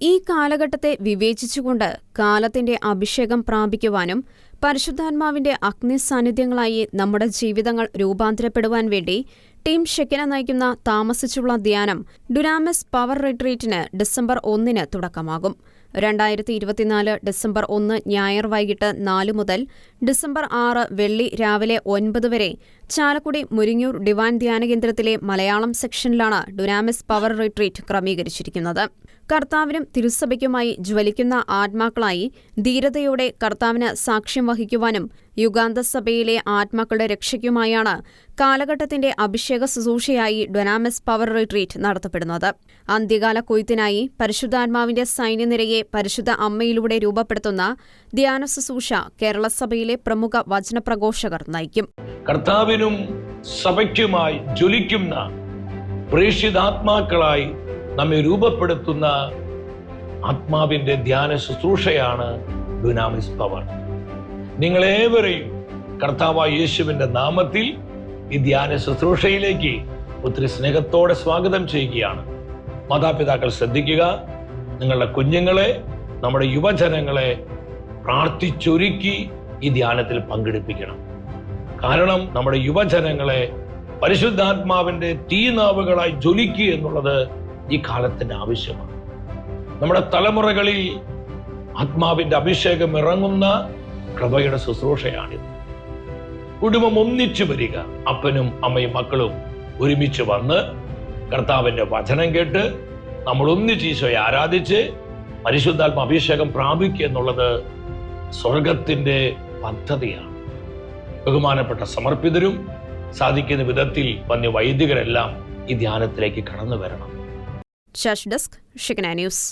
ഈ കാലഘട്ടത്തെ വിവേചിച്ചുകൊണ്ട് കാലത്തിന്റെ അഭിഷേകം പ്രാപിക്കുവാനും പരിശുദ്ധാത്മാവിന്റെ അഗ്നിസാന്നിധ്യങ്ങളായി നമ്മുടെ ജീവിതങ്ങൾ രൂപാന്തരപ്പെടുവാൻ വേണ്ടി ടീം ഷെക്കിന നയിക്കുന്ന താമസിച്ചുള്ള ധ്യാനം ഡുനാമിസ് പവർ റിട്രീറ്റിന് ഡിസംബർ 1 തുടക്കമാകും. 2024 ഡിസംബർ 1 ഞായർ വൈകിട്ട് 4 മുതൽ ഡിസംബർ 6 വെള്ളി രാവിലെ 9 വരെ ചാലക്കുടി മുരിങ്ങൂർ ഡിവൈൻ ധ്യാനകേന്ദ്രത്തിലെ മലയാളം സെക്ഷനിലാണ് ഡുനാമിസ് പവർ റിട്രീറ്റ് ക്രമീകരിച്ചിരിക്കുന്നത്. കർത്താവിനും തിരുസഭയ്ക്കുമായി ജ്വലിക്കുന്ന ആത്മാക്കളായി ധീരതയോടെ കർത്താവിന് സാക്ഷ്യം വഹിക്കുവാനും യുഗാന്ത സഭയിലെ ആത്മാക്കളുടെ രക്ഷയ്ക്കുമായാണ് കാലഘട്ടത്തിന്റെ അഭിഷേക ശുശ്രൂഷയായി ഡുനാമിസ് പവർ റിട്രീറ്റ് നടത്തപ്പെടുന്നത്. അന്ത്യകാല കൊയ്ത്തിനായി പരിശുദ്ധാത്മാവിന്റെ സൈന്യനിരയെ പരിശുദ്ധ അമ്മയിലൂടെ രൂപപ്പെടുത്തുന്ന ധ്യാന ശുശ്രൂഷ കേരള സഭയിലെ പ്രമുഖ വചനപ്രഘോഷകർ നയിക്കും. കർത്താവിനും സഭയ്ക്കുമായി ജ്വലിക്കുന്ന പ്രേക്ഷിതാത്മാക്കളായി നമ്മെ രൂപപ്പെടുത്തുന്ന ആത്മാവിന്റെ ധ്യാന ശുശ്രൂഷയാണ് ഡുനാമിസ് പവർ. നിങ്ങളേവരെയും കർത്താവായ യേശുവിന്റെ നാമത്തിൽ ഈ ധ്യാന ശുശ്രൂഷയിലേക്ക് ഒത്തിരി സ്നേഹത്തോടെ സ്വാഗതം ചെയ്യുകയാണ്. മാതാപിതാക്കൾ ശ്രദ്ധിക്കുക, നിങ്ങളുടെ കുഞ്ഞുങ്ങളെ, നമ്മുടെ യുവജനങ്ങളെ പ്രാർത്ഥിച്ചൊരുക്കി ഈ ധ്യാനത്തിൽ പങ്കെടുപ്പിക്കണം. കാരണം നമ്മുടെ യുവജനങ്ങളെ പരിശുദ്ധാത്മാവിന്റെ തീനാവുകളായി ജ്വലിക്കുക എന്നുള്ളത് ഈ കാലത്തിന്റെ ആവശ്യമാണ്. നമ്മുടെ തലമുറകളിൽ ആത്മാവിന്റെ അഭിഷേകം ഇറങ്ങുന്ന കൃപയുടെ ശുശ്രൂഷയാണിത്. കുടുംബം ഒന്നിച്ചു വരിക, അപ്പനും അമ്മയും മക്കളും ഒരുമിച്ച് വന്ന് കർത്താവിന്റെ വചനം കേട്ട് നമ്മൾ ഒന്നിച്ച് ഈശോയെ ആരാധിച്ച് പരിശുദ്ധാത്മ അഭിഷേകം പ്രാപിക്കുക എന്നുള്ളത് സ്വർഗത്തിന്റെ പദ്ധതിയാണ്. ബഹുമാനപ്പെട്ട സമർപ്പിതരും സാധിക്കുന്ന വിധത്തിൽ വന്യ വൈദികരെല്ലാം ഈ ധ്യാനത്തിലേക്ക് കടന്നു വരണം. Desk Shekinah news.